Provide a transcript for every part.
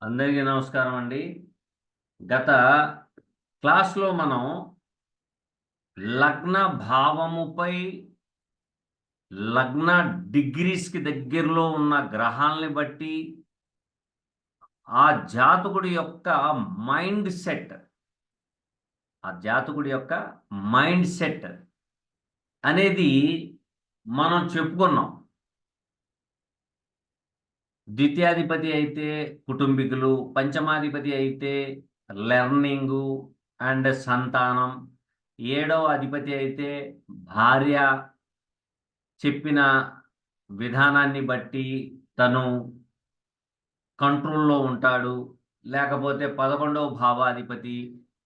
అందరికీ నమస్కారం అండి. గత క్లాస్లో మనం లగ్న భావముపై లగ్న డిగ్రీస్కి దగ్గరలో ఉన్న గ్రహాలని బట్టి ఆ జాతకుడి యొక్క మైండ్ సెట్ అనేది మనం చెప్పుకున్నాం. ద్వితీయాధిపతి అయితే కుటుంబీకులు, పంచమాధిపతి అయితే లెర్నింగు అండ్ సంతానం, ఏడవ అధిపతి అయితే భార్య చెప్పిన విధానాన్ని బట్టి తను కంట్రోల్లో ఉంటాడు. లేకపోతే 11వ భావాధిపతి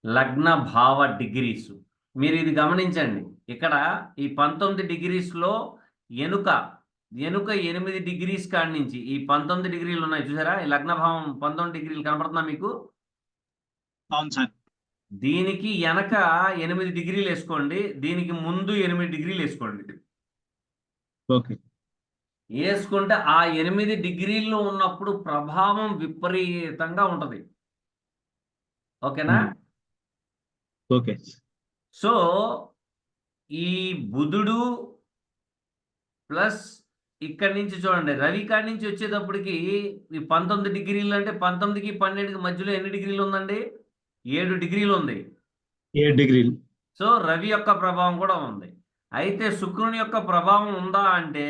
లగ్న భావ డిగ్రీస్. మీరు ఇది గమనించండి. ఇక్కడ ఈ 19 డిగ్రీస్లో ఎనుక 8 డిగ్రీస్ కాడి నుంచి ఈ 19 డిగ్రీలు ఉన్నాయి చూసారా? ఈ లగ్న భావం 19 డిగ్రీలు కనపడుతుందా మీకు? అవును సార్. దీనికి వెనక 8 డిగ్రీలు వేసుకోండి, దీనికి ముందు 8 డిగ్రీలు వేసుకోండి. ఓకే. వేసుకుంటే ఆ 8 డిగ్రీల్లో ఉన్నప్పుడు ప్రభావం విపరీతంగా ఉంటది. ఓకేనా? ఓకే. సో ఈ బుధుడు ప్లస్ ఇక్కడి నుంచి చూడండి, రవి కాడి నుంచి వచ్చేటప్పటికి ఈ 19 డిగ్రీలు అంటే 19కి 12కి మధ్యలో ఎన్ని డిగ్రీలు ఉందండి? 7 డిగ్రీలు ఉంది. 7 డిగ్రీలు. సో రవి యొక్క ప్రభావం కూడా ఉంది. అయితే శుక్రుని యొక్క ప్రభావం ఉందా అంటే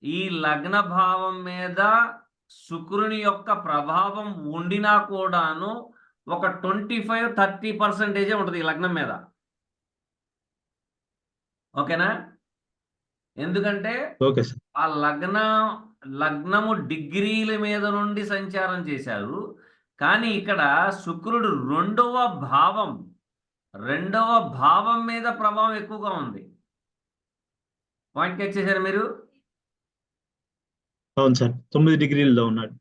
ఈ లగ్న భావం మీద శుక్రుని యొక్క ప్రభావం ఉండినా కూడాను ఒక 25-30% ఉంటుంది ఈ లగ్నం మీద. ఓకేనా? ఎందుకంటే ఓకే సార్. ఆ లగ్నము డిగ్రీల మీద నుండి సంచారం చేశారు. కానీ ఇక్కడ శుక్రుడు రెండవ భావం మీద ప్రభావం ఎక్కువగా ఉంది. పాయింట్ క్యాచ్ చేశారు మీరు? అవును సార్. 9 డిగ్రీల్లో ఉన్నాడు.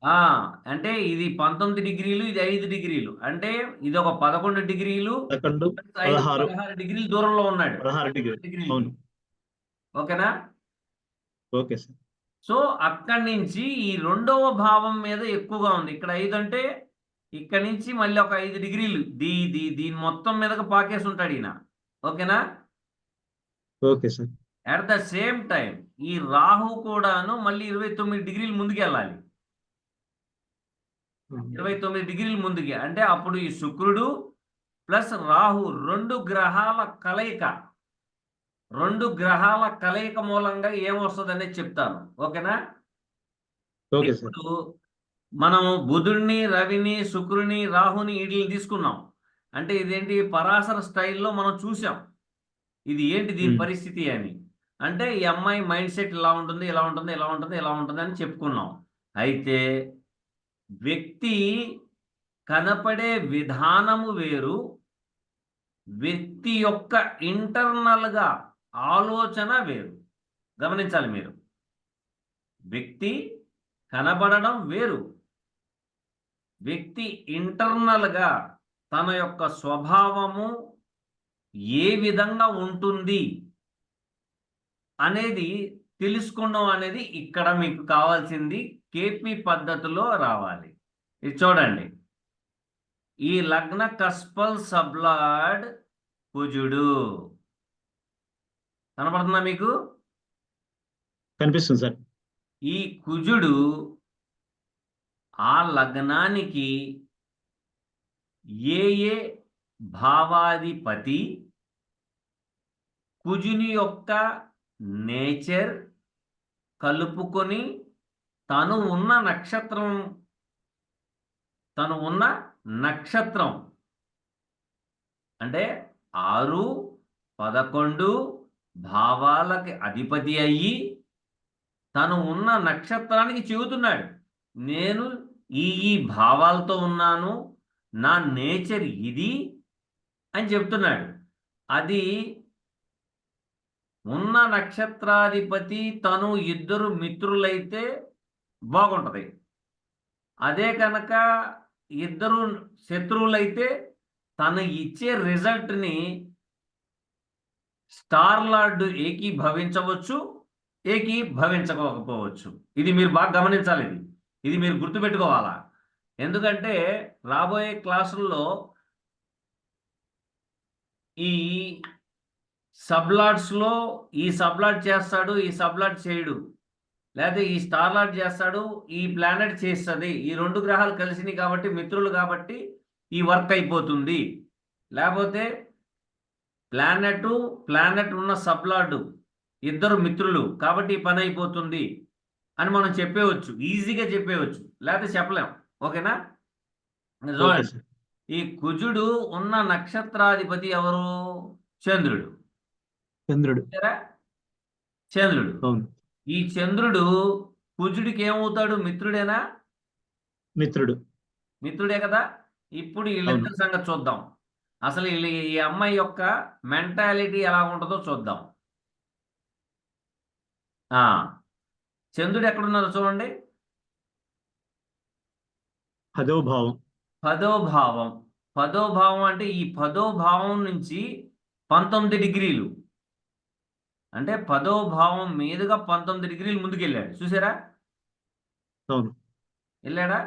అంటే ఇది 19 డిగ్రీలు, ఇది 5 డిగ్రీలు, అంటే ఇది ఒక 11 డిగ్రీలు, 16 డిగ్రీలు దూరంలో ఉన్నాడు. 16 డిగ్రీలు. అవును. ఓకేనా? Okay sir. సో అక్కడి నుంచి ఈ రెండవ భావం మీద ఎక్కువగా ఉంది. ఇక్కడ 5 అంటే ఇక్కడి నుంచి మళ్ళీ ఒక 5 డిగ్రీలు దీని మొత్తం మీదకి పాకేసి ఉంటాడు ఈయన. ఓకేనా? Okay sir. At the same time ఈ రాహు కూడాను మళ్ళీ 29 డిగ్రీలు ముందుకు వెళ్ళాలి. 29 డిగ్రీలు ముందుకి అంటే అప్పుడు ఈ శుక్రుడు ప్లస్ రాహు రెండు గ్రహాల కలయిక మూలంగా ఏమొస్తుంది అనేది చెప్తాను. ఓకేనా? ఇప్పుడు మనం బుధుడిని, రవిని, శుక్రుని, రాహుని వీటిని తీసుకున్నాం. అంటే ఇదేంటి పరాశర స్టైల్లో మనం చూసాం ఇది ఏంటి దీని పరిస్థితి అని. అంటే ఈ అమ్మాయి మైండ్ సెట్ ఇలా ఉంటుంది, ఇలా ఉంటుంది, ఇలా ఉంటుంది, ఇలా ఉంటుంది అని చెప్పుకున్నాం. అయితే వ్యక్తి కనపడే విధానము వేరు, వ్యక్తి యొక్క ఇంటర్నల్గా ఆలోచన వేరు. గమనించాలి మీరు. వ్యక్తి కనబడడం వేరు, వ్యక్తి ఇంటర్నల్గా తన యొక్క స్వభావము ఏ విధంగా ఉంటుంది అనేది తెలుసుకోవడం అనేది ఇక్కడ మీకు కావాల్సింది కేపీ పద్ధతిలో రావాలి. ఇది చూడండి, ఈ లగ్న కస్పల్ సబ్లాడ్ కుజుడు కనపడుతుందా మీకు? కనిపిస్తుంది సార్. ఈ కుజుడు ఆ లగ్నానికి ఏ భావాధిపతి, కుజుని యొక్క నేచర్ కలుపుకొని తను ఉన్న నక్షత్రం అంటే 6, 11 భావాలకి అధిపతి అయ్యి తను ఉన్న నక్షత్రానికి చెబుతున్నాడు, నేను ఈ భావాలతో ఉన్నాను, నా నేచర్ ఇది అని చెప్తున్నాడు. అది ఉన్న నక్షత్రాధిపతి తను ఇద్దరు మిత్రులైతే బాగుంటుంది. అదే కనుక ఇద్దరు శత్రువులైతే తను ఇచ్చే రిజల్ట్ని స్టార్ లార్డ్ ఏకీభవించవచ్చు, ఏకీభవించకపోవచ్చు. ఇది మీరు బాగా గమనించాలి. ఇది మీరు గుర్తుపెట్టుకోవాలా. ఎందుకంటే రాబోయే క్లాసుల్లో ఈ సబ్లాట్స్లో ఈ సబ్లాట్ చేస్తాడు, ఈ సబ్లాట్ చేయడు, లేకపోతే ఈ స్టార్ లాట్ చేస్తాడు, ఈ ప్లానెట్ చేస్తుంది. ఈ 2 గ్రహాలు కలిసినాయి కాబట్టి, మిత్రులు కాబట్టి ఈ వర్క్ అయిపోతుంది. లేకపోతే ప్లానెట్ ఉన్న సబ్లాట్ ఇద్దరు మిత్రులు కాబట్టి ఈ పని అయిపోతుంది అని మనం చెప్పేవచ్చు, ఈజీగా చెప్పేవచ్చు, లేకపోతే చెప్పలేం. ఓకేనా? ఓకే చూడండి, సార్. ఈ కుజుడు ఉన్న నక్షత్రాధిపతి ఎవరు? చంద్రుడు. చంద్రుడు. చూసారా? చంద్రుడు. అవును. ఈ చంద్రుడు కుజుడికి ఏమవుతాడు? మిత్రుడేనా? మిత్రుడు. మిత్రుడే కదా. ఇప్పుడు వీళ్ళిద్దరి సంగతి చూద్దాం. అసలు ఈ అమ్మాయి యొక్క మెంటాలిటీ ఎలా ఉంటుందో చూద్దాం. చంద్రుడు ఎక్కడున్నారో చూడండి. 10వ భావం. 10వ భావం. 10వ భావం అంటే ఈ 10వ భావం నుంచి 19 డిగ్రీలు, అంటే 10వ భావం మీదుగా 19 డిగ్రీలు ముందుకెళ్ళాడు. చూసారా? అవును. వెళ్ళాడా?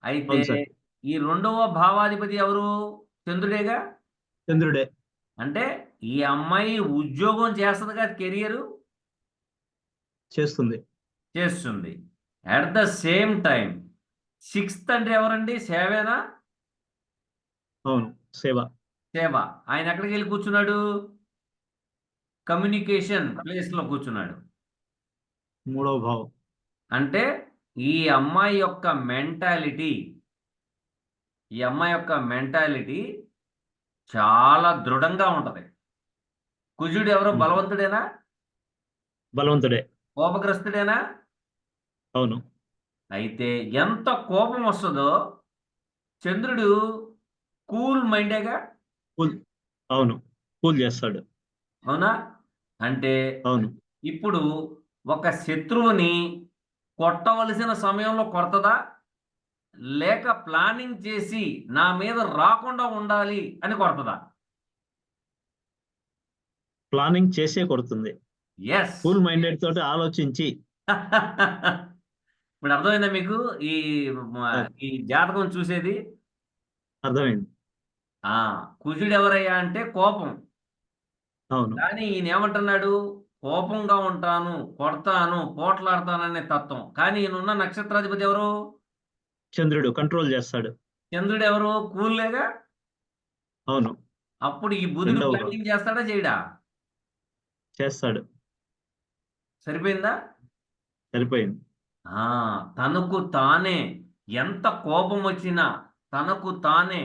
అయితే అవును సార్. ఈ 2వ భావాధిపతి ఎవరు? చంద్రుడేగా. చంద్రుడే. అంటే ఈ అమ్మాయి ఉద్యోగం చేస్తుంది కదా, కెరియర్ చేస్తుంది. చేస్తుంది. At the same time 6th అంటే ఎవరండి? సేవేనా? అవును. సేవ. సేవ. ఆయన ఎక్కడికి వెళ్ళి కూర్చున్నాడు? కమ్యూనికేషన్ ప్లేస్లో కూర్చున్నాడు. 3వ భావం. అంటే ఈ అమ్మాయి యొక్క మెంటాలిటీ చాలా దృఢంగా ఉంటది. కుజుడు ఎవరో బలవంతుడేనా? బలవంతుడే. కోపగ్రస్తుడేనా? అవును. అయితే ఎంత కోపం వస్తుందో, చంద్రుడు కూల్ మైండేగా. అవును. కూల్ చేస్తాడు. అవునా? అంటే అవును. ఇప్పుడు ఒక శత్రువుని కొట్టవలసిన సమయంలో కొడతదా, లేక ప్లానింగ్ చేసి నా మీద రాకుండా ఉండాలి అని కొడతదా? ప్లానింగ్ చేసే కొడుతుంది. ఎస్. కూల్ మైండెడ్ తోటి ఆలోచించి. ఇప్పుడు అర్థమైందా మీకు ఈ ఈ జాతకం చూసేది? అర్థమైంది. కుజుడు ఎవరయ్యా అంటే కోపం. అవును. కానీ ఈయన ఏమంటున్నాడు? కోపంగా ఉంటాను, కొడతాను, పోట్లాడతాననే తత్వం. కానీ ఈయనున్న నక్షత్రాధిపతి ఎవరు? చంద్రుడు కంట్రోల్ చేస్తాడు. చంద్రుడు ఎవరు? కూల్లేగా. అవును. అప్పుడు ఈ బుధుడు 2వ భావం. ప్లానింగ్ చేస్తాడా చేయడా? చేస్తాడు. సరిపోయిందా? సరిపోయింది. తనకు తానే ఎంత కోపం వచ్చినా తనకు తానే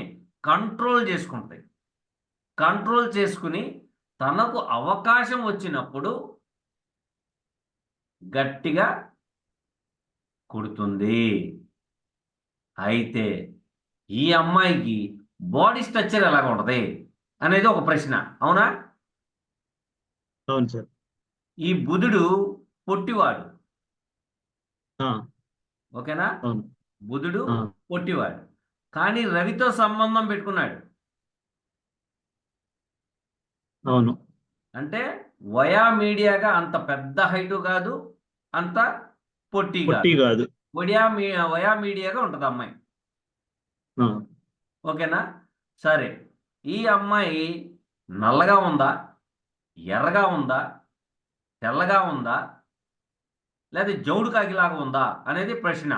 కంట్రోల్ చేసుకుంటాయి. కంట్రోల్ చేసుకుని తనకు అవకాశం వచ్చినప్పుడు గట్టిగా కొడుతుంది. అయితే ఈ అమ్మాయికి బాడీ స్ట్రక్చర్ ఎలాగ ఉంటది అనేది ఒక ప్రశ్న. అవునా? అవును సార్. ఈ బుధుడు పొట్టివాడు. ఆ, ఓకేనా? అవును. బుధుడు ఆ, పొట్టివాడు, కానీ రవితో సంబంధం పెట్టుకున్నాడు. అవును. అంటే వయా మీడియాగా అంత పెద్ద హైటు కాదు, అంత పొట్టి పొట్టి కాదు. కాదు. వయా మీడియాగా ఉంటుంది అమ్మాయి. ఆ, ఓకేనా? సరే, ఈ అమ్మాయి నల్లగా ఉందా, ఎర్రగా ఉందా, తెల్లగా ఉందా, లేదా జౌడు కాకిలాగా ఉందా అనేది ప్రశ్న.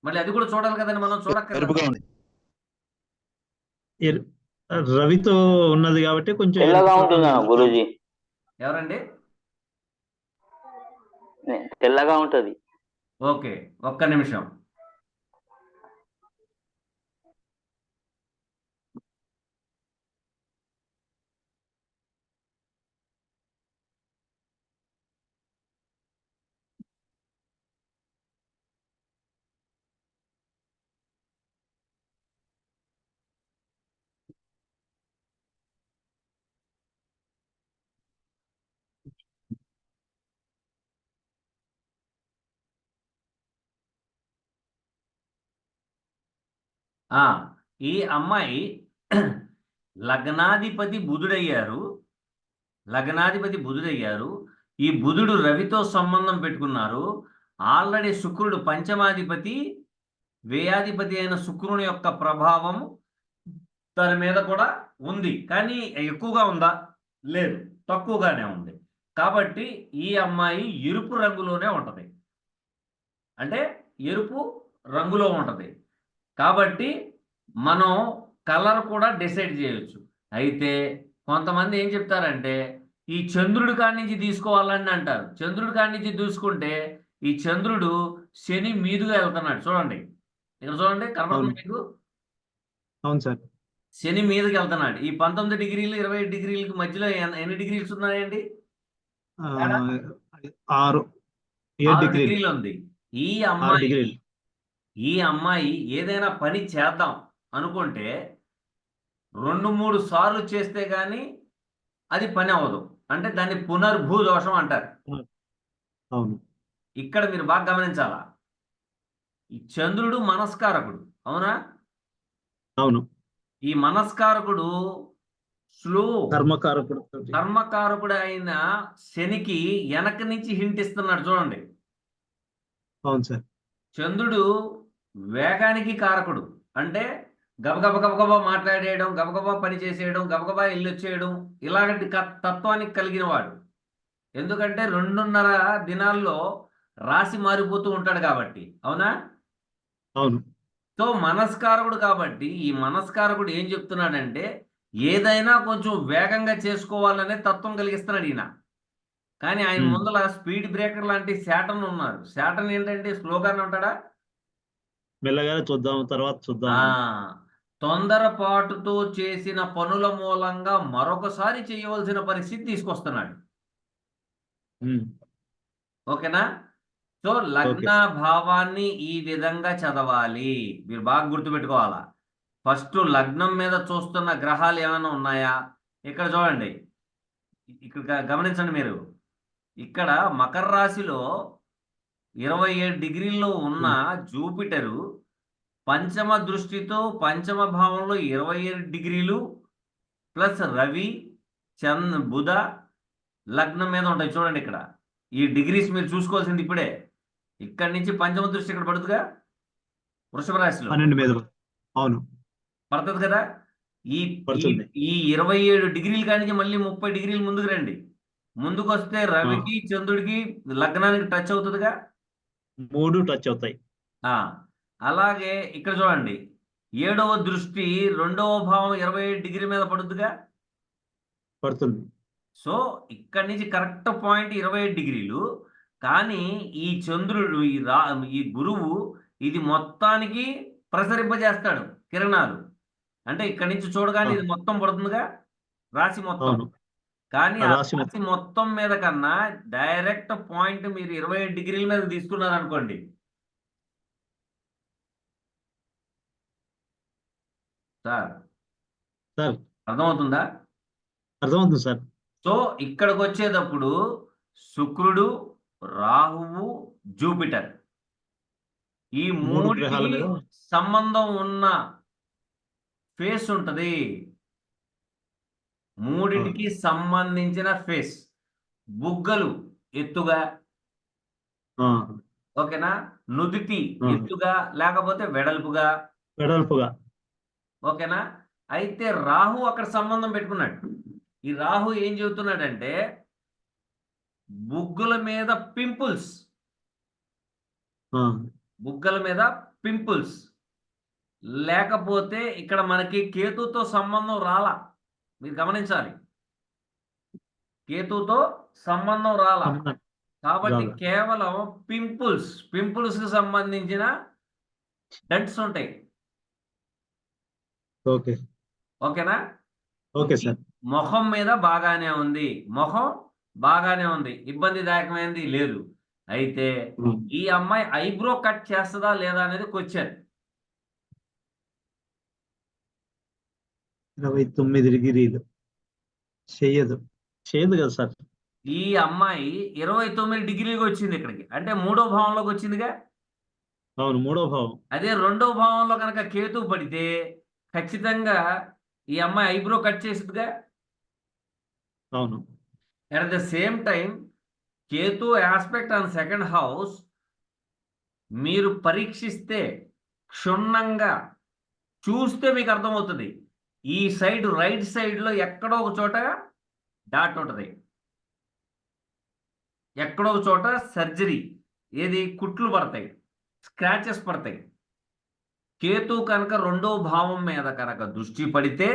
మళ్ళీ అది కూడా చూడాలి కదండి, మనం చూడక్కర్లేదు. రవితో ఉన్నది కాబట్టి కొంచెం తెల్లగా ఉంటుందా గురూజీ? ఎవరండి? తెల్లగా ఉంటది. ఓకే, ఒక్క నిమిషం. ఈ అమ్మాయి లగ్నాధిపతి బుధుడయ్యారు. ఈ బుధుడు రవితో సంబంధం పెట్టుకున్నారు. ఆల్రెడీ శుక్రుడు పంచమాధిపతి వ్యయాధిపతి అయిన శుక్రుని యొక్క ప్రభావం దాని మీద కూడా ఉంది. కానీ ఎక్కువగా ఉందా? లేదు, తక్కువగానే ఉంది. కాబట్టి ఈ అమ్మాయి ఎరుపు రంగులోనే ఉంటది, అంటే ఎరుపు రంగులో ఉంటది. కాబట్టి మనం కలర్ కూడా డిసైడ్ చేయొచ్చు. అయితే కొంతమంది ఏం చెప్తారంటే ఈ చంద్రుడి కాడి నుంచి తీసుకోవాలని అంటారు. చంద్రుడి కాడి నుంచి చూసుకుంటే ఈ చంద్రుడు శని మీదుగా వెళ్తున్నాడు. చూడండి, ఇక్కడ చూడండి, కనపడుతుంది మీకు? అవును సార్. శని మీదకి వెళ్తున్నాడు. ఈ 19 డిగ్రీలు 25 డిగ్రీలకి మధ్యలో ఎన్ని డిగ్రీస్ ఉన్నాయండి? 6 7 డిగ్రీలు. డిగ్రీలు ఉంది. ఈ 6 అమ్మాయి డిగ్రీలు. ఈ అమ్మాయి ఏదైనా పని చేద్దాం అనుకుంటే 2-3 సార్లు చేస్తే గాని అది పని అవ్వదు. అంటే దాన్ని పునర్భూ దోషం అంటారు. అవును. ఇక్కడ మీరు బాగా గమనించాలా, ఈ చంద్రుడు మనస్కారకుడు, అవునా? అవును. ఈ మనస్కారకుడు స్లో కర్మకారకుడు అయిన శనికి వెనక నుంచి హింట్ ఇస్తున్నాడు. చూడండి, అవును సార్. చంద్రుడు వేగానికి కారకుడు, అంటే గబగబ గబగబా మాట్లాడేయడం, గబగబా పని చేసేయడం, గబగబా ఇల్లు వచ్చేయడం, ఇలాంటి తత్వానికి కలిగిన వాడు. ఎందుకంటే 2.5 దినాల్లో రాశి మారిపోతూ ఉంటాడు కాబట్టి, అవునా? అవును. సో మనస్కారకుడు కాబట్టి ఈ మనస్కారకుడు ఏం చెప్తున్నాడంటే ఏదైనా కొంచెం వేగంగా చేసుకోవాలనే తత్వం కలిగిస్తున్నాడు ఈయన. కానీ ఆయన ముందల స్పీడ్ బ్రేకర్ లాంటి శాటన్ ఉన్నారు. శాటన్ ఏంటంటే స్లోగానే ఉంటాడా? మెల్లగా చూద్దాం, తర్వాత చూద్దాం. తొందరపాటుతో చేసిన పనుల మూలంగా మరొకసారి చేయవలసిన పరిస్థితి తీసుకొస్తున్నాడు. ఓకేనా? సో లగ్న భావాన్ని ఈ విధంగా చదవాలి. మీరు బాగా గుర్తుపెట్టుకోవాలా. ఫస్ట్ లగ్నం మీద చూస్తున్న గ్రహాలు ఏమైనా ఉన్నాయా? ఇక్కడ చూడండి, ఇక్కడ గమనించండి మీరు. ఇక్కడ మకర రాశిలో 27 డిగ్రీల్లో ఉన్న జూపిటరు పంచమ దృష్టితో పంచమ భావంలో 27 డిగ్రీలు ప్లస్ రవి బుధ లగ్నం మీద ఉంటాయి. చూడండి ఇక్కడ ఈ డిగ్రీస్ మీరు చూసుకోవాల్సింది ఇప్పుడే. ఇక్కడి నుంచి పంచమ దృష్టి ఇక్కడ పడుతుందిగా వృషభ రాశిలో 12 మీద. అవును, పడుతుంది కదా. ఈ 27 డిగ్రీల కానించి మళ్ళీ 30 డిగ్రీలు ముందుకు రండి. ముందుకు వస్తే రవికి చంద్రుడికి లగ్నానికి టచ్ అవుతుందిగా, 3 టచ్ అవుతాయి. అలాగే ఇక్కడ చూడండి, 7వ దృష్టి 2వ భావం 27 డిగ్రీ మీద పడుతుందిగా, పడుతుంది. సో ఇక్కడి నుంచి కరెక్ట్ పాయింట్ 27 డిగ్రీలు. కానీ ఈ చంద్రుడు ఈ గురువు ఇది మొత్తానికి ప్రసరింపజేస్తాడు కిరణాలు. అంటే ఇక్కడి నుంచి చూడగానే ఇది మొత్తం పడుతుందిగా, రాశి మొత్తం. కానీ ఆ రాశి మొత్తం మీద కన్నా డైరెక్ట్ పాయింట్ మీరు 27 డిగ్రీల మీద తీసుకున్నారు అనుకోండి, సార్ అర్థమవుతుందా? అర్థమవుతుంది సార్. సో ఇక్కడికి వచ్చేటప్పుడు శుక్రుడు, రాహువు, జూపిటర్ ఈ 3 గ్రహాల మీద సంబంధం ఉన్న ఫేస్ ఉంటది. 3టికి సంబంధించిన ఫేస్. బుగ్గలు ఎత్తుగా, ఓకేనా? నుదిటి ఎత్తుగా లేకపోతే వెడల్పుగా, ఓకేనా? అయితే రాహు అక్కడ సంబంధం పెట్టుకున్నాడు. ఈ రాహు ఏం చెబుతున్నాడంటే బుగ్గల మీద పింపుల్స్, లేకపోతే ఇక్కడ మనకి కేతుతో సంబంధం రాలా. మీరు గమనించాలి, కేతుతో సంబంధం రాలా. కాబట్టి కేవలం పింపుల్స్ కి సంబంధించిన డెంట్స్ ఉంటాయి. ఓకేనా? Okay sir. ముఖం మీద బాగానే ఉంది, ఇబ్బందిదాయకమైనది లేదు. అయితే ఈ అమ్మాయి ఐబ్రో కట్ చేస్తుందా లేదా అనేది క్వశ్చన్. 29 డిగ్రీలు చేయదు కదా సార్. ఈ అమ్మాయి 29 డిగ్రీలకు వచ్చింది ఇక్కడికి, అంటే 3వ భావంలోకి వచ్చిందిగా. అవును, 3వ భావం. అదే 2వ భావంలో కనుక కేతు పడితే ఖచ్చితంగా ఈ అమ్మాయి ఐబ్రో కట్ చేసిందిగా. అవును. At the same time Ketu aspect on second house మీరు పరీక్షిస్తే క్షుణ్ణంగా చూస్తే మీకు అర్థమవుతుంది. ఈ సైడ్ రైట్ సైడ్లో ఎక్కడో ఒక చోట డాట్ ఉంటుంది, ఎక్కడో ఒక చోట సర్జరీ, ఏది కుట్లు పడతాయి, స్క్రాచెస్ పడతాయి. కేతు కనుక రెండవ భావం మీద కనుక దృష్టి పడితే,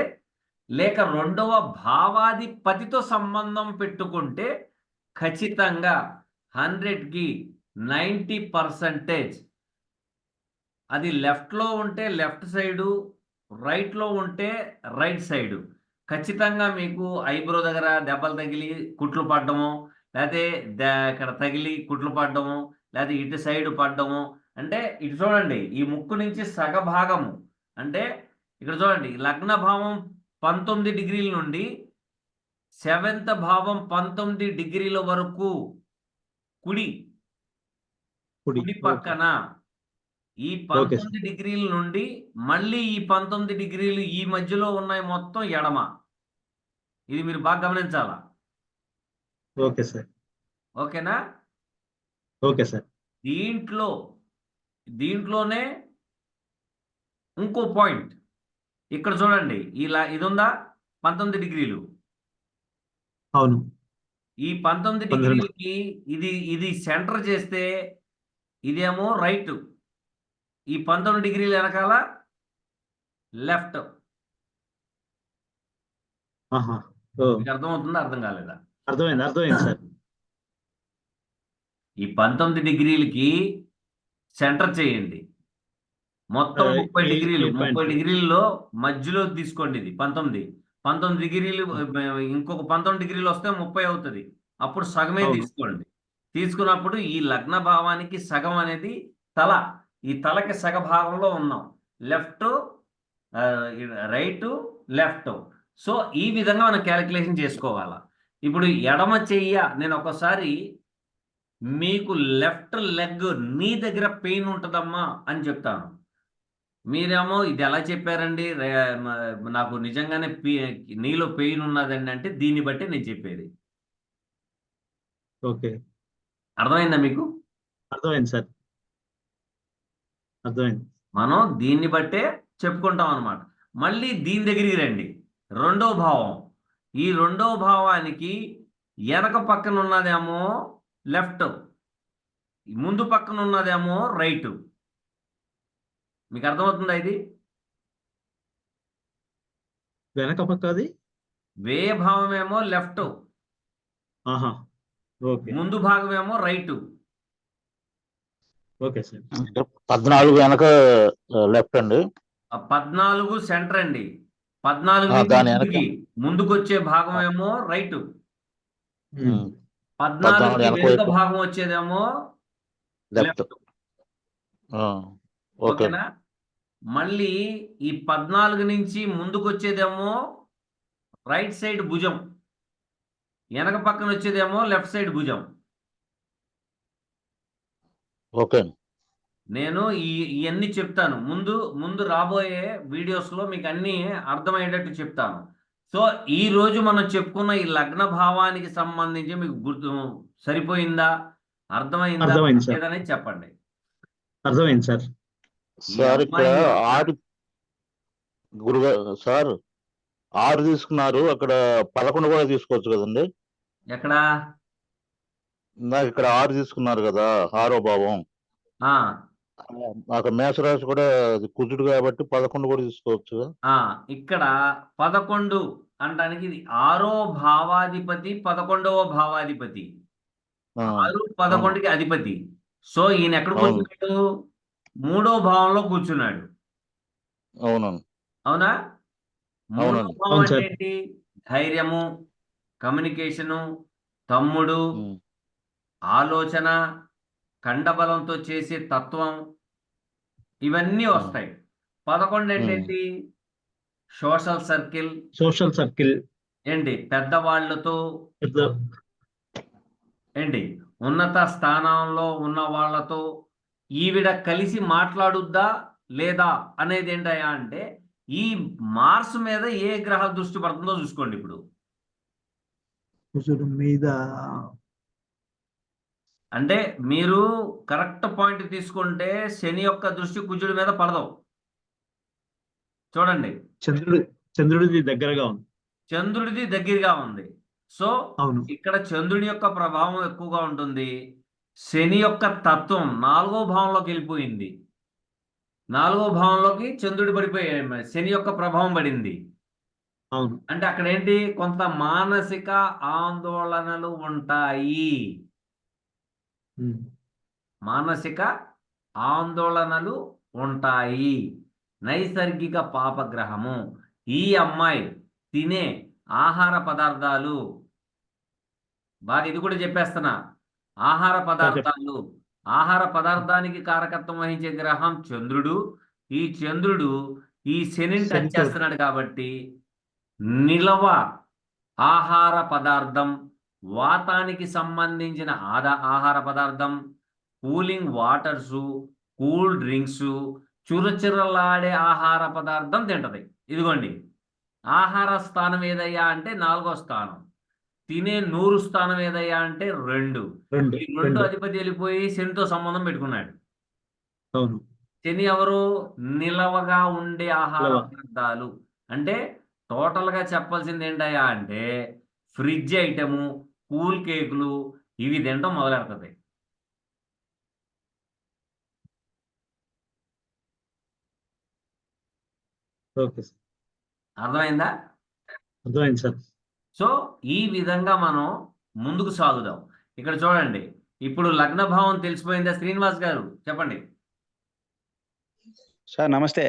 లేక రెండవ భావాధిపతితో సంబంధం పెట్టుకుంటే ఖచ్చితంగా 100కి 90% అది లెఫ్ట్లో ఉంటే లెఫ్ట్ సైడు, రైట్లో ఉంటే రైట్ సైడు ఖచ్చితంగా మీకు ఐబ్రో దగ్గర దెబ్బలు తగిలి కుట్లు పడ్డము, లేకపోతే ఇక్కడ తగిలి కుట్లు పడ్డము, లేకపోతే ఇటు సైడ్ పడ్డము. అంటే ఇటు చూడండి, ఈ ముక్కు నుంచి సగ భాగము, అంటే ఇక్కడ చూడండి లగ్న భావం 19 డిగ్రీల నుండి 7th భావం 19 డిగ్రీల వరకు కుడి పక్కన, ఈ 19 డిగ్రీల నుండి మళ్ళీ ఈ 19 డిగ్రీలు ఈ మధ్యలో ఉన్నాయి మొత్తం ఎడమ. ఇది మీరు బాగా గమనించాలా. Okay sir. ఓకేనా? Okay sir. దీంట్లోనే ఇంకో పాయింట్ ఇక్కడ చూడండి, ఇలా ఇది ఉందా 19 డిగ్రీలు. అవును. ఈ 19 డిగ్రీలకి ఇది సెంటర్ చేస్తే ఇదేమో రైట్, ఈ 19 డిగ్రీలు వెనకాల లెఫ్ట్. మీకు అర్థమవుతుందా, అర్థం కాలేదా? అర్థమైంది సార్. ఈ 19 డిగ్రీలకి సెంటర్ చేయండి. మొత్తం 30 డిగ్రీలు, 30 డిగ్రీల్లో మధ్యలో తీసుకోండి. ఇది 19 డిగ్రీలు, ఇంకొక 19 డిగ్రీలు వస్తే 30 అవుతుంది. అప్పుడు సగమే తీసుకోండి. తీసుకున్నప్పుడు ఈ లగ్న భావానికి సగం అనేది తల, ఈ తలకి సగ భాగంలో ఉన్నాం, లెఫ్ట్ రైట్ లెఫ్ట్. సో ఈ విధంగా మనం క్యాలిక్యులేషన్ చేసుకోవాలా. ఇప్పుడు ఎడమ చెయ్య, నేను ఒకసారి మీకు లెఫ్ట్ లెగ్ నీ దగ్గర పెయిన్ ఉంటుందమ్మా అని చెప్తాను. మీరేమో ఇది ఎలా చెప్పారండి, నాకు నిజంగానే నీలో పెయిన్ ఉన్నదండి అంటే దీన్ని బట్టి నేను చెప్పేది. ఓకే, అర్థమైందా మీకు? అర్థమైంది సార్, అర్థమైంది. మనం దీన్ని బట్టే చెప్పుకుంటాం అన్నమాట. మళ్ళీ దీని దగ్గరికి రండి, రెండో భావం. ఈ రెండో భావానికి వెనక పక్కన ఉన్నదేమో లెఫ్ట్, ముందు పక్కన ఉన్నదేమో రైట్. మీకు అర్థమవుతుందా? ఇది వెనక పక్క, అది వ్యయ భావం ఏమో లెఫ్ట్, ముందు భాగం ఏమో రైట్. Okay sir. 14 వెనక లెఫ్ట్ అండి, 14 సెంటర్ అండి. 14 ముందుకు వచ్చే భాగం ఏమో రైట్, 14 వెనుక భాగం వచ్చేదేమో లెఫ్ట్. ఓకేనా? మళ్ళీ ఈ 14 నుంచి ముందుకు వచ్చేదేమో రైట్ సైడ్ భుజం, వెనక పక్కన వచ్చేదేమో లెఫ్ట్ సైడ్ భుజం. ఓకే, నేను ఇవన్నీ చెప్తాను ముందు రాబోయే వీడియోస్లో మీకు అన్నీ అర్థమయ్యేటట్టు చెప్తాను. సో ఈ రోజు మనం చెప్పుకున్న ఈ లగ్న భావానికి సంబంధించి మీకు గుర్తు సరిపోయిందా, అర్థమైందా లేదనేది చెప్పండి. అర్థమైంది సార్. సార్ ఇక్కడ 6 గురుగారు సార్ 6 తీసుకున్నారు, అక్కడ 11 కూడా తీసుకోవచ్చు కదండి? ఎక్కడ? నాకు ఇక్కడ 6 తీసుకున్నారు కదా, 6వ భావం. నాకు మేషరాశి కూడా కుజుడు కాబట్టి 11 కూడా తీసుకోవచ్చు. ఇక్కడ 11 అనడానికి ఇది 6వ భావాధిపతి, 11వ భావాధిపతి, 6 11కి అధిపతి. సో ఈయన ఎక్కడ కూర్చున్నాడు? 3వ భావంలో కూర్చున్నాడు. అవునా? 3వ భావం అంటే ఏంటి? ధైర్యము, కమ్యూనికేషను, తమ్ముడు, ఆలోచన, కండబలంతో చేసే తత్వం, ఇవన్నీ వస్తాయి. 11 ఏంటి? సోషల్ సర్కిల్ ఏంటి, పెద్దవాళ్లతో ఏంటి, ఉన్నత స్థానంలో ఉన్న వాళ్ళతో ఈవిడ కలిసి మాట్లాడుద్దా లేదా అనేది ఏంటయ్యా అంటే, ఈ మార్స్ మీద ఏ గ్రహ దృష్టి పడుతుందో చూసుకోండి. ఇప్పుడు మీద అంటే మీరు కరెక్ట్ పాయింట్ తీసుకుంటే శని యొక్క దృష్టి కుజుడి మీద పడదు. చూడండి, చంద్రుడిది దగ్గరగా ఉంది. చంద్రుడిది దగ్గరగా ఉంది. సో అవును. ఇక్కడ చంద్రుడి యొక్క ప్రభావం ఎక్కువగా ఉంటుంది. శని యొక్క తత్వం 4వ భావంలోకి వెళ్ళిపోయింది. 4వ భావంలోకి చంద్రుడు పడిపోయాడు, శని యొక్క ప్రభావం పడింది. అవును. అంటే అక్కడ ఏంటి, కొంత మానసిక ఆందోళనలు ఉంటాయి. ఉమ్. మానసిక ఆందోళనలు ఉంటాయి. నైసర్గిక పాపగ్రహము. ఈ అమ్మాయి తినే ఆహార పదార్థాలు, బాగా ఇది కూడా చెప్పేస్తున్నా, ఆహార పదార్థానికి కారకత్వం వహించే గ్రహం చంద్రుడు. ఈ చంద్రుడు ఈ శనిని టచ్ శనితో. చేస్తున్నాడు కాబట్టి నిలవ ఆహార పదార్థం, వాతానికి సంబంధించిన ఆహార పదార్థం, కూలింగ్ వాటర్సు, కూల్ డ్రింక్స్, చురచురలాడే ఆహార పదార్థం తింటది. ఇదిగోండి, ఆహార స్థానం ఏదయ్యా అంటే 4వ స్థానం. తినే నూరు స్థానం ఏదయ్యా అంటే 2. ఈ 2 అధిపతి వెళ్ళిపోయి శనితో సంబంధం పెట్టుకున్నాడు. అవును. శని ఎవరు, నిలవగా ఉండే ఆహార నిలవ. పదార్థాలు. అంటే టోటల్గా చెప్పాల్సింది ఏంటయ్యా అంటే ఫ్రిడ్జ్ ఐటము, కూల్ కేకులు, ఇవి తినడం మొదలెడుతుంది. Okay sir. అర్థమైందా? అర్థమైంది సార్. సో ఈ విధంగా మనం ముందుకు సాగుదాం. ఇక్కడ చూడండి, ఇప్పుడు లగ్న భావం తెలిసిపోయిందా? శ్రీనివాస్ గారు చెప్పండి. సార్ నమస్తే.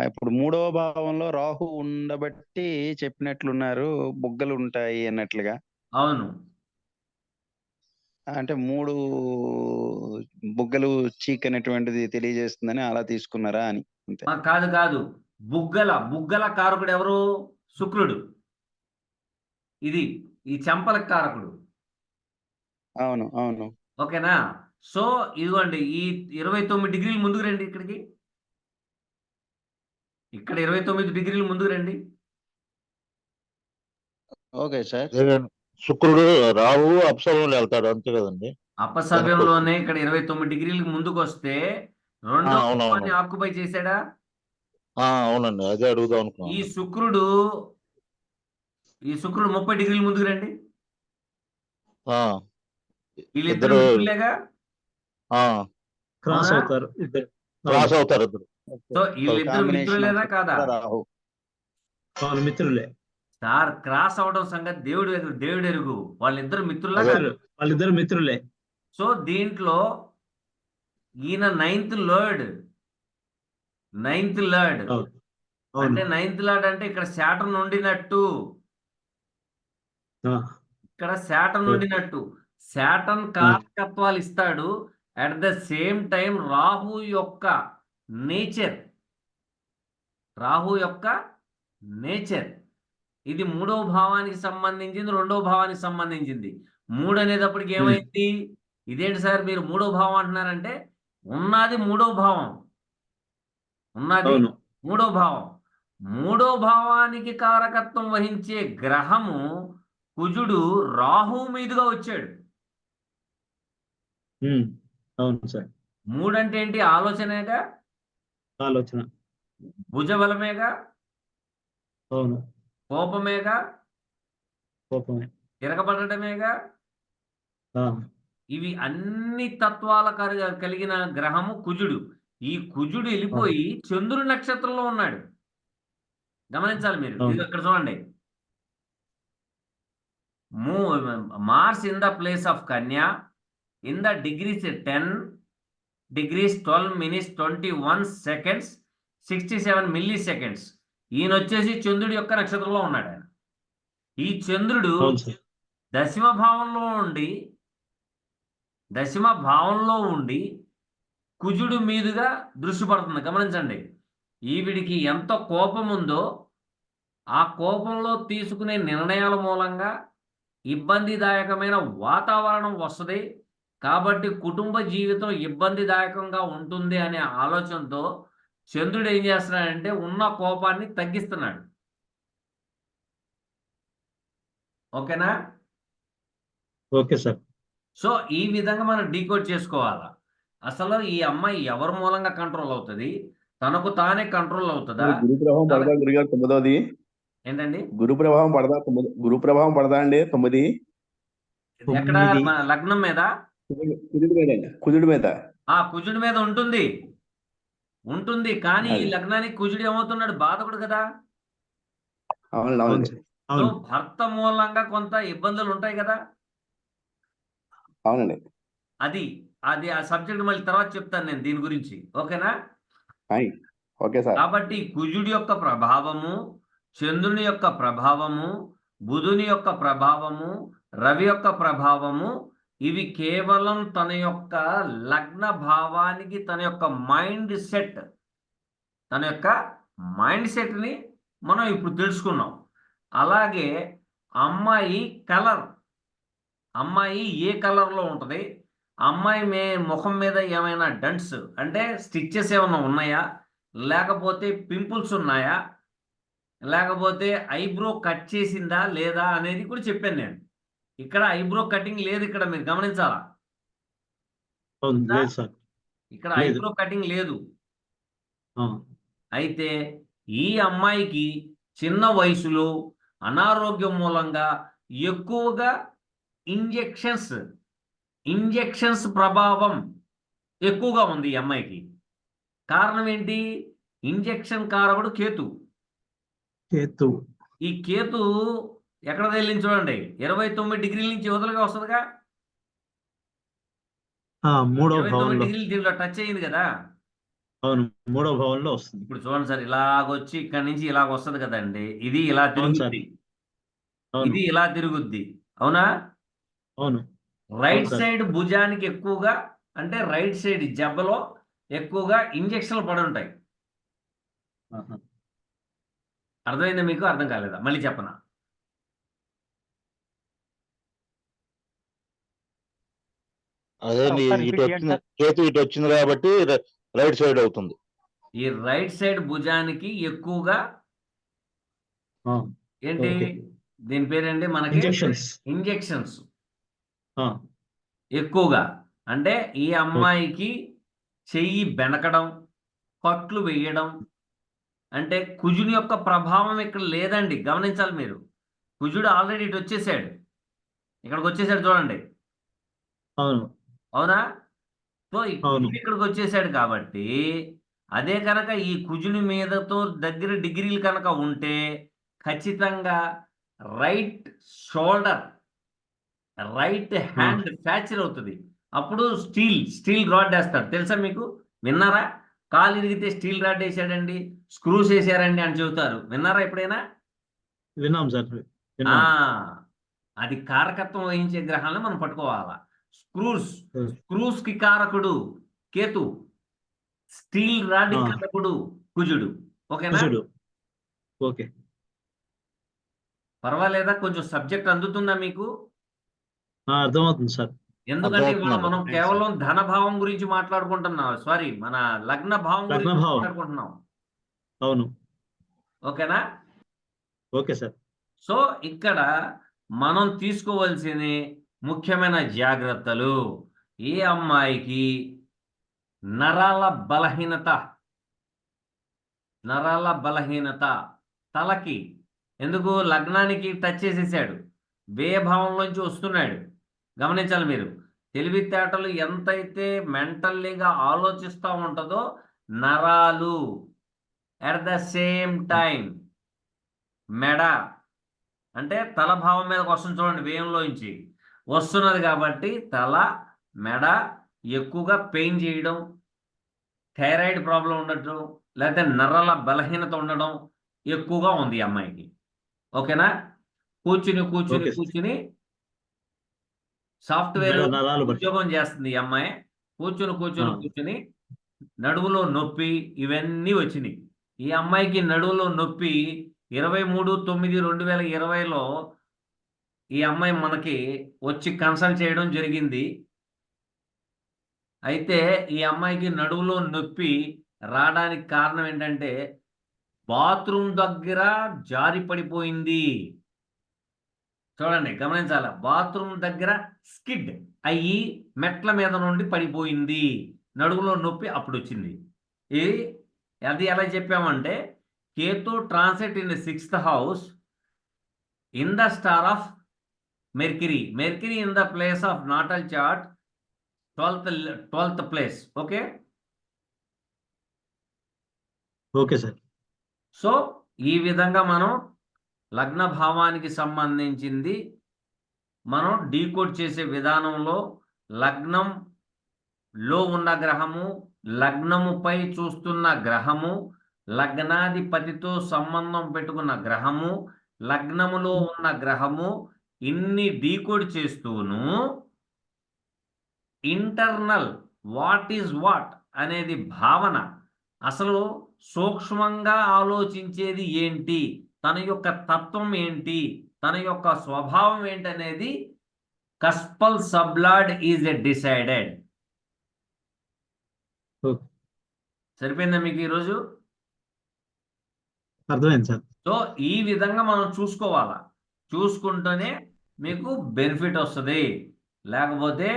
ఇప్పుడు 3వ భావంలో రాహు ఉండబట్టి చెప్పినట్లున్నారు, బుగ్గలు ఉంటాయి అన్నట్లుగా. అవును, అంటే 3 బుగ్గలు చీక్ అనేటువంటిది తెలియజేస్తుందని అలా తీసుకున్నారా అని అంతే. కాదు, బుగ్గల కారకుడు ఎవరు? శుక్రుడు. ఈ చెంపల కారకుడు. అవును అవును. ఓకేనా? సో ఇదిగోండి, ఈ 29 డిగ్రీలు ముందుకు రండి. ఇక్కడ 29 డిగ్రీలు ముందుకు రండి. Okay sir. శుక్రుడు రావు అప్సరంలో వెళ్తాడు అంతే కదండి. అపసవ్యంలోనే ఇక్కడ 29 డిగ్రీలకు ముందుకు వస్తే రెండో భావాన్ని ఆక్యుపై చేశాడా? అవునండి, అదే అడుగుదాం అనుకున్నాను. ఈ శుక్రుడు 30 డిగ్రీలు ముందుకు రండి. వీళ్ళిద్దరు మిత్రులేగా? క్రాస్ అవుతారు ఇద్దరు. క్రాస్ అవుతారు ఇద్దరు. సో వీళ్ళిద్దరు మిత్రులేనా కాదా? రాహు. అవును, మిత్రులే. సార్, క్రాస్ అవడం సంగతి దేవుడు ఎరుగు. వాళ్ళిద్దరు మిత్రులా? వాళ్ళిద్దరు మిత్రులే. సో దీంట్లో ఈయన 9th లార్డ్. అంటే 9th లార్డ్ అంటే ఇక్కడ శాటర్న్ ఉండినట్టు. ఇక్కడ శాటర్న్ ఉండినట్టు. శాటర్న్ కారకత్వాలు ఇస్తాడు. At the same time Rahu యొక్క నేచర్ ఇది 3వ భావానికి సంబంధించింది, 2వ భావానికి సంబంధించింది. 3 అనేటప్పటికి ఏమైంది? ఇదేంటి సార్ మీరు 3వ భావం అంటున్నారంటే, ఉన్నది 3వ భావం. 3వ భావానికి కారకత్వం వహించే గ్రహము కుజుడు రాహు మీదుగా వచ్చాడు. అవును సార్. 3 అంటే ఏంటి? ఆలోచన, భుజబలమేగా, అవును, కోపమే, తిరగబడటమేగా. ఇవి అన్ని తత్వాల కలిగిన గ్రహము కుజుడు. ఈ కుజుడు వెళ్ళిపోయి చంద్రుడి నక్షత్రంలో ఉన్నాడు. గమనించాలి మీరు. ఇది ఇక్కడ చూడండి, Mars in the place of Kanya in the degrees 10 degrees 12 minutes 21 seconds 67 milliseconds. ఈయన వచ్చేసి చంద్రుడి యొక్క నక్షత్రంలో ఉన్నాడు. ఆయన ఈ చంద్రుడు దశమ భావంలో ఉండి కుజుడు మీదుగా దృష్టి పడుతుంది. గమనించండి, ఈవిడికి ఎంత కోపం ఉందో ఆ కోపంలో తీసుకునే నిర్ణయాల మూలంగా ఇబ్బందిదాయకమైన వాతావరణం వస్తుంది. కాబట్టి కుటుంబ జీవితం ఇబ్బందిదాయకంగా ఉంటుంది అనే ఆలోచనతో చంద్రుడు ఏం చేస్తున్నాడంటే ఉన్న కోపాన్ని తగ్గిస్తున్నాడు. ఓకేనా? Okay sir. సో ఈ విధంగా మనం డీకోడ్ చేసుకోవాలా. అసలు ఈ అమ్మాయి ఎవరి మూలంగా కంట్రోల్ అవుతుంది, తనకు తానే కంట్రోల్ అవుతుందా? గురు ప్రభావం పడదా గురుగారు 9ది? ఏంటండి? గురు ప్రభావం పడదా? గురు ప్రభావం పడదా అండి 9? ఎక్కడ? 9. మన లగ్నం మీద, కుజుడి మీద అండి, కుజుడి మీద. కుజుడి మీద ఉంటుంది కానీ ఈ అది. లగ్నానికి కుజుడు ఏమవుతున్నాడు? బాధకుడు కదా. అవునండి, అవును అవునండి, సార్. సో అవును. భర్త మూలంగా కొంత ఇబ్బందులు ఉంటాయి కదా. అవునండి. అది అది ఆ సబ్జెక్ట్ మళ్ళీ తర్వాత చెప్తాను నేను దీని గురించి, ఓకేనా? హాయ్. Okay sir. కాబట్టి కుజుడి యొక్క ప్రభావము, చంద్రుని యొక్క ప్రభావము, బుధుని యొక్క ప్రభావము, రవి యొక్క ప్రభావము, ఇవి కేవలం తన యొక్క లగ్న భావానికి తన యొక్క మైండ్ సెట్ని మనం ఇప్పుడు తెలుసుకున్నాం. అలాగే అమ్మాయి ఏ కలర్లో ఉంటుంది, అమ్మాయి ముఖం మీద ఏమైనా డంట్స్ అంటే స్టిచ్చెస్ ఏమైనా ఉన్నాయా, లేకపోతే పింపుల్స్ ఉన్నాయా, లేకపోతే ఐబ్రో కట్ చేసిందా లేదా అనేది కూడా చెప్పాను నేను. ఇక్కడ ఐబ్రో కటింగ్ లేదు, ఇక్కడ మీరు గమనించాలా. అవును. లేదు సార్. ఇక్కడ లేదు. ఐబ్రో కటింగ్ లేదు. ఆ, అయితే ఈ అమ్మాయికి చిన్న వయసులో అనారోగ్యం మూలంగా ఎక్కువగా ఇంజెక్షన్స్ ప్రభావం ఎక్కువగా ఉంది ఈ అమ్మాయికి. కారణం ఏంటి? ఇంజెక్షన్ కారకుడు కేతు. ఈ కేతు ఎక్కడ తగిలింది చూడండి, 29 డిగ్రీల నుంచి వదలుగా వస్తుందిగా. 3వ 29 భావంలో. డిగ్రీలు దీంట్లో టచ్ అయ్యింది కదా. అవును, 3వ భావంలో వస్తుంది. ఇప్పుడు చూడండి సార్, ఇలాగొచ్చి ఇక్కడ నుంచి ఇలాగ వస్తుంది కదండి, ఇది ఇలా అవును సార్. తిరుగుద్ది, అవును. ఇది ఇలా తిరుగుద్ది, అవునా? అవును. రైట్ అవును సార్. సైడ్ భుజానికి ఎక్కువగా, అంటే రైట్ సైడ్ జబ్బలో ఎక్కువగా ఇంజెక్షన్లు పడి ఉంటాయి. ఆహా. అర్థమైందా మీకు? అర్థం కాలేదా? మళ్ళీ చెప్పనా? అదే ఒకసారి ఇటు repeat చేయండి వచ్చింది, సార్. కేతు ఇటు వచ్చింది కాబట్టి రైట్ సైడ్ అవుతుంది. ఈ రైట్ సైడ్ భుజానికి ఎక్కువగా ఆ, ఏంటి ఓకే. దీని పేరేంటి మనకి? ఇంజెక్షన్స్ ఆ, ఎక్కువగా. అంటే ఈ అమ్మాయికి చెయ్యి బెనకడం, కట్లు వేయడం, అంటే కుజుని యొక్క ప్రభావం ఇక్కడ లేదండి, గమనించాలి మీరు. కుజుడు ఆల్రెడీ ఇటు వచ్చేసాడు, ఇక్కడికి వచ్చేసాడు చూడండి, అవును. అవునా? సో ఈ అవును. కుజుడు ఇక్కడికి వచ్చేసాడు కాబట్టి, అదే కనుక ఈ కుజుని మీదతో దగ్గర డిగ్రీలు కనుక ఉంటే ఖచ్చితంగా right shoulder, right hand fracture అవుతుంది. అప్పుడు స్టీల్ రాడ్ వేస్తాడు, తెలుసా మీకు? విన్నారా? కాలు ఇరిగితే స్టీల్ రాడ్ వేసాడండి, స్క్రూస్ వేసారండి అని చెబుతారు, విన్నారా ఎప్పుడైనా? విన్నాం సార్. ఆ విన్నాం. అది కారకత్వం వహించే గ్రహాలను మనం పట్టుకోవాలా. స్క్రూస్ ఉం. కి కారకుడు కేతు, స్టీల్ రాడ్ ఆ. కారకుడు కుజుడు, ఓకేనా? కుజుడు. ఓకే. పర్వాలేదా? కొంచెం సబ్జెక్ట్ అందుతుందా మీకు? అర్థమవుతుంది సార్. ఎందుకంటే ఇవాళ అర్థమవుతుందండి. మనం కేవలం ధనభావం గురించి మాట్లాడుకుంటున్నాం, సారీ, మన లగ్న భావం గురించి లగ్నభావం. మాట్లాడుకుంటున్నాం, అవును. ఓకేనా? Okay sir. సో ఇక్కడ మనం తీసుకోవాల్సిన ముఖ్యమైన జాగ్రత్తలు, ఏ అమ్మాయికి నరాల బలహీనత తలకి, ఎందుకు? లగ్నానికి టచ్ చేసేసాడు, వ్యయభావంలోంచి వస్తున్నాడు, గమనించాలి మీరు. తెలివితేటలు ఎంతైతే మెంటల్లీగా ఆలోచిస్తూ ఉంటుందో, నరాలు అట్ ద సేమ్ టైం మెడ, అంటే తల భావం మీదకి వస్తుంది చూడండి, వ్యయంలోంచి వస్తున్నది కాబట్టి తల, మెడ ఎక్కువగా పెయిన్ చేయడం, థైరాయిడ్ ప్రాబ్లం ఉండటం, లేకపోతే నరాల బలహీనత ఉండడం ఎక్కువగా ఉంది ఈ అమ్మాయికి, ఓకేనా? కూర్చుని ఓకే సార్. కూర్చుని సాఫ్ట్వేర్ మెడ నరాలు బట్టి. ఉద్యోగం చేస్తుంది ఈ అమ్మాయి. కూర్చుని నడువులో నొప్పి ఇవన్నీ వచ్చినాయి. ఈ అమ్మాయికి నడువులో నొప్పి 23/9/2020లో ఈ అమ్మాయి మనకి వచ్చి కన్సల్ట్ చేయడం జరిగింది. అయితే ఈ అమ్మాయికి నడువులో నొప్పి రావడానికి కారణం ఏంటంటే, బాత్రూమ్ దగ్గర జారి పడిపోయింది. చూడండి, గమనించాల, బాత్రూమ్ దగ్గర స్కిడ్ అయ్యి మెట్ల మీద నుండి పడిపోయింది, నడుములో నొప్పి అప్పుడు వచ్చింది. అది ఎలా చెప్పామంటే Ketu transit in the 6th house in the star of Mercury. Mercury in the place of natal chart 12th place. Okay okay sir. So ఈ విధంగా మనం లగ్న భావానికి సంబంధించింది మనం డీకోడ్ చేసే విధానంలో లగ్నంలో ఉన్న గ్రహము, లగ్నముపై చూస్తున్న గ్రహము, లగ్నాధిపతితో సంబంధం పెట్టుకున్న గ్రహము, లగ్నములో ఉన్న గ్రహము, ఇన్ని డీకోడ్ చేస్తూను ఇంటర్నల్ వాట్ ఈజ్ వాట్ అనేది భావన, అసలు సూక్ష్మంగా ఆలోచించేది ఏంటి, తన యొక్క తత్వం ఏంటి, తన యొక్క స్వభావం ఏంటనేది cuspal సబ్లాడ్ is a decided. Okay. సరిపోయిందా మీకు ఈరోజు? అర్థమైంది సార్. సో ఈ విధంగా మనం చూసుకోవాలా, చూసుకుంటూనే మీకు బెనిఫిట్ వస్తుంది, లేకపోతే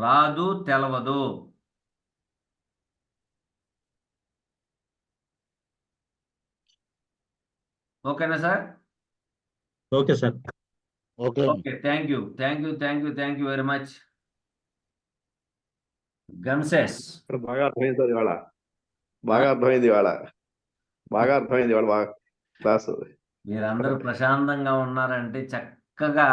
రాదు, తెలవదు. ఓకేనా sir? Okay sir. Okay okay, thank you very much. గమ్సెస్ ఇక్కడ బాగా అర్థమైంది సార్ ఇవాళ. బాగా అర్థమైంది ఇవాళ బాగా క్లాసు. మీరందరూ ప్రశాంతంగా ఉన్నారంటే చక్కగా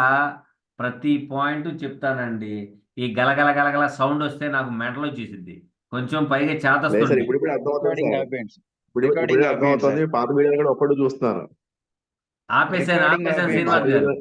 ప్రతి పాయింట్ చెప్తానండి. ఈ గలగల గలగల సౌండ్ వస్తే నాకు మెంటలో చేసిద్ది, కొంచెం పైగా లేదు సార్, చేతస్తుంది. ఇప్పుడు అర్థమవుతుంది రికార్డింగ్ సార్. ఆపేయండి సార్. ఇప్పుడు రికార్డింగ్ అర్థమవుతుంది. పాత వీడియోలు కూడా ఒక్కడు చూస్తున్నాను. ఆపేసాను రికార్డింగ్ శ్రీనివాస్ పాత గారు. వీడియో